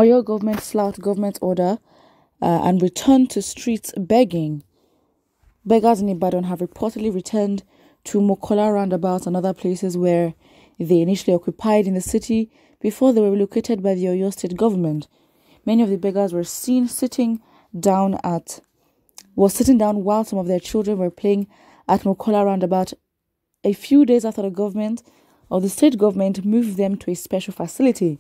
Oyo government slout government order and returned to streets begging. Beggars in Ibadan have reportedly returned to Mokola roundabouts and other places where they initially occupied in the city before they were relocated by the Oyo state government. Many of the beggars were seen sitting down while some of their children were playing at Mokola roundabout a few days after the state government moved them to a special facility.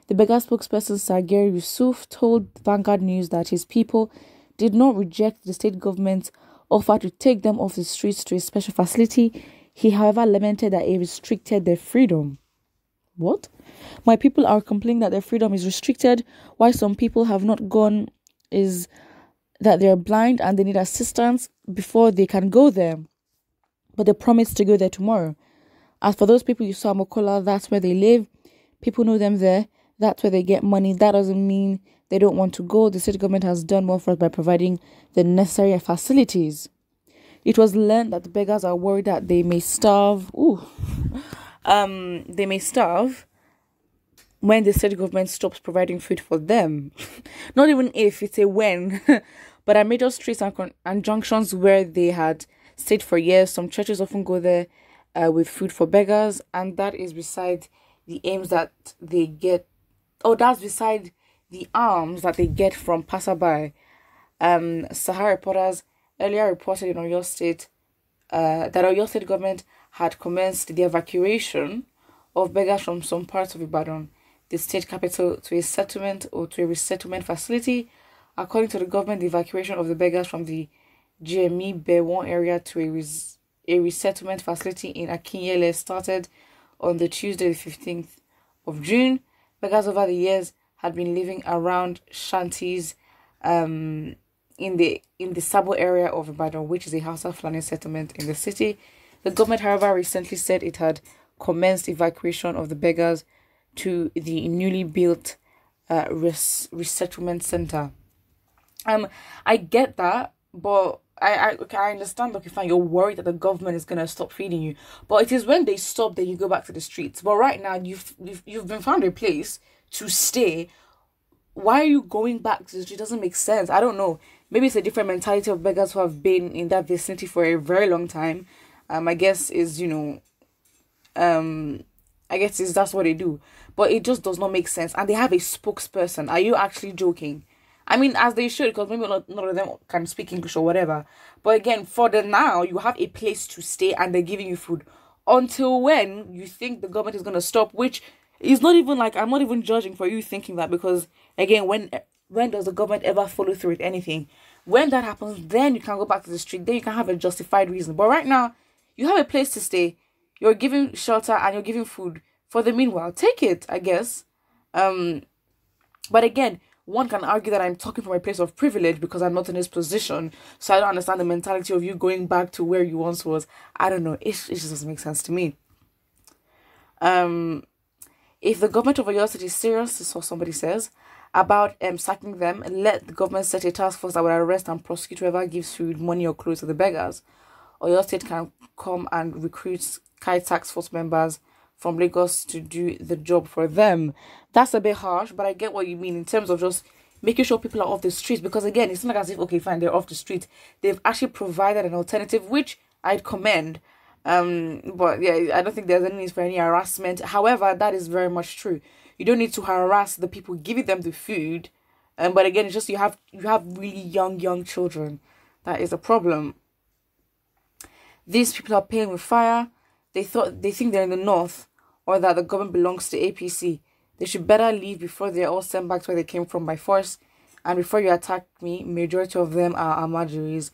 The beggar spokesperson Sir ong RòUßL told Vanguard News that his people did not reject the state government's offer to take them off the streets to a special facility. He, however, lamented that it restricted their freedom. What? My people are complaining that their freedom is restricted. Why some people have not gone is that they're blind and they need assistance before they can go there. But they promised to go there tomorrow. As for those people you saw Mokola, that's where they live. People know them there. That's where they get money. That doesn't mean they don't want to go. The state government has done more for us by providing the necessary facilities. It was learned that the beggars are worried that they may starve. They may starve when the state government stops providing food for them. Not even if, it's a when. But at major streets and junctions where they had stayed for years, some churches often go there with food for beggars, and that is beside the aims that they get. That's beside the alms that they get from passerby. Sahara reporters earlier reported in Oyo State that Oyo State government had commenced the evacuation of beggars from some parts of Ibadan, the state capital, to a settlement or to a resettlement facility. According to the government, the evacuation of the beggars from the GME Bewon area to a resettlement facility in Akinyele started on the Tuesday, the 15th of June. Beggars over the years had been living around shanties in the Sabo area of Ibadan, which is a Hausa Fulani settlement in the city. The government, however, recently said it had commenced evacuation of the beggars to the newly built resettlement center. I get that, but I understand. Okay, fine, you're worried that the government is gonna stop feeding you, but it is when they stop that you go back to the streets. But right now, you've been found a place to stay. Why are you going back to the street? It doesn't make sense. I don't know. Maybe it's a different mentality of beggars who have been in that vicinity for a very long time. I guess is that's what they do. But it just does not make sense. And they have a spokesperson. Are you actually joking? I mean, as they should, because maybe none of them can speak English or whatever. But again, for the now, you have a place to stay and they're giving you food. Until when you think the government is going to stop, which is not even like, I'm not even judging for you thinking that, because again, when does the government ever follow through with anything? When that happens, then you can go back to the street. Then you can have a justified reason. But right now, you have a place to stay. You're giving shelter and you're giving food. For the meanwhile, take it, I guess. But again, one can argue that I'm talking from a place of privilege because I'm not in this position. So I don't understand the mentality of you going back to where you once was. I don't know. It just doesn't make sense to me. If the government of Oyo State is serious, this is what somebody says, about sacking them, let the government set a task force that will arrest and prosecute whoever gives food, money or clothes to the beggars. Oyo State can come and recruit CUAT task force members from Lagos to do the job for them. That's a bit harsh, but I get what you mean in terms of just making sure people are off the streets. Because again, it's not like as if, okay, fine, they're off the street. They've actually provided an alternative, which I'd commend. But yeah, I don't think there's any need for any harassment. However, that is very much true. You don't need to harass the people giving them the food. But again, it's just you have really young children. That is a problem. These people are playing with fire. They think they're in the north, or that the government belongs to APC. They should better leave before they're all sent back to where they came from by force. And before you attack me, majority of them are Amajuris.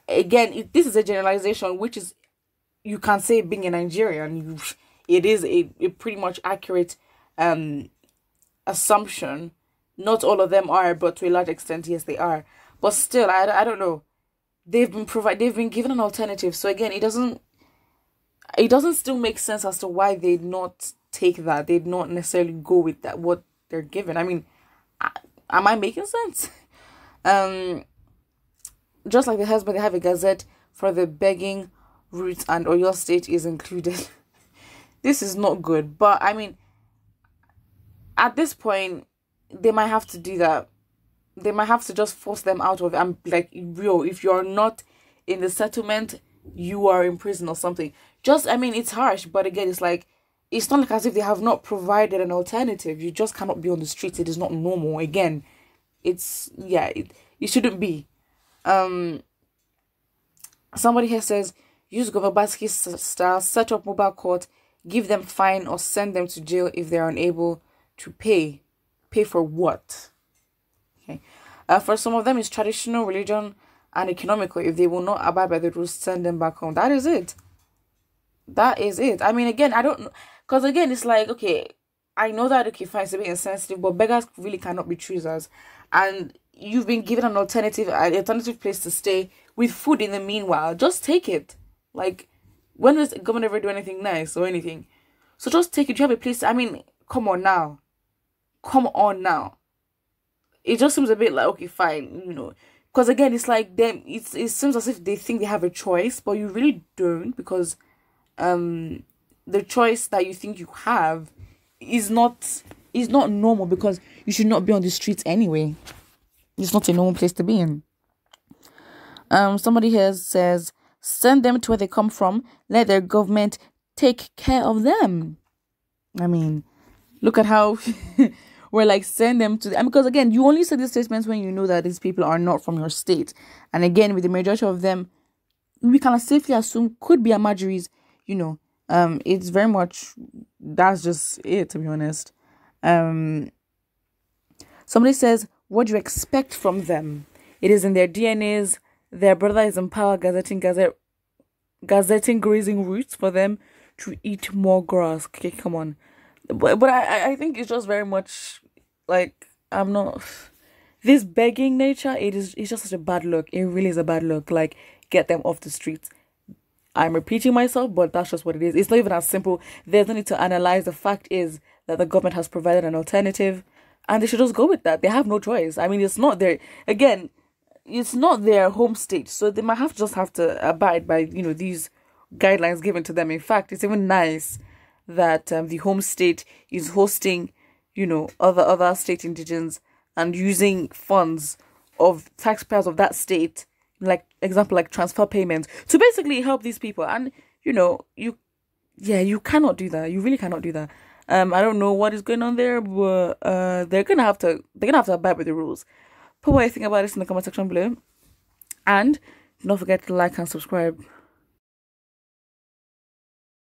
Again, this is a generalization, which is, you can say being a Nigerian, it is a pretty much accurate assumption. Not all of them are, but to a large extent, yes, they are. But still, I don't know. They've been given an alternative. So again, it doesn't still make sense as to why they'd not take that. They'd not necessarily go with that, what they're given. I mean, am I making sense? Just like the husband, they have a gazette for the begging route, and Oyo State is included. This is not good. But I mean, at this point, they might have to do that. They might have to just force them out of it. I'm like, real, if you're not in the settlement, you are in prison or something. Just, I mean, it's harsh, but again, it's like, it's not like as if they have not provided an alternative. You just cannot be on the streets. It is not normal. Again, it's, yeah, it shouldn't be. Somebody here says, use Govabasky style, set up mobile court, give them fine or send them to jail if they are unable to pay. Pay for what? Okay. For some of them, it's traditional, religion, and economical. If they will not abide by the rules, send them back home. That is it. That is it. I mean, again, I don't know. Because again, it's like, okay, I know that, okay, fine, it's a bit insensitive, but beggars really cannot be choosers. And you've been given an alternative place to stay with food in the meanwhile. Just take it. Like, when does the government ever do anything nice or anything? So just take it. You have a place. I mean, come on now. Come on now. It just seems a bit like, okay, fine, you know. Because again, it's like them. It seems as if they think they have a choice, but you really don't, because the choice that you think you have is not normal, because you should not be on the streets anyway. It's not a normal place to be in. Somebody here says, send them to where they come from. Let their government take care of them. I mean, look at how we're like, send them to... because again, you only say these statements when you know that these people are not from your state. And again, with the majority of them, we can safely assume could be Amajuris, you know. It's very much... that's just it, to be honest. Somebody says, what do you expect from them? It is in their DNAs. Their brother is in power, gazetting grazing routes for them to eat more grass. Okay, come on. But I think it's just very much like, I'm not... this begging nature, it's just such a bad look. It really is a bad look. Like, get them off the streets. I'm repeating myself, but that's just what it is. It's not even as simple. There's no need to analyze. The fact is that the government has provided an alternative, and they should just go with that. They have no choice. I mean, it's not their... again, it's not their home state, so they might have to abide by, you know, these guidelines given to them. In fact, it's even nice that the home state is hosting, you know, other state indigents and using funds of taxpayers of that state, like example, like transfer payments, to basically help these people. And you know, you cannot do that. You really cannot do that. I don't know what is going on there, but they're gonna have to abide by the rules. Put what you think about this in the comment section below, and do not forget to like and subscribe.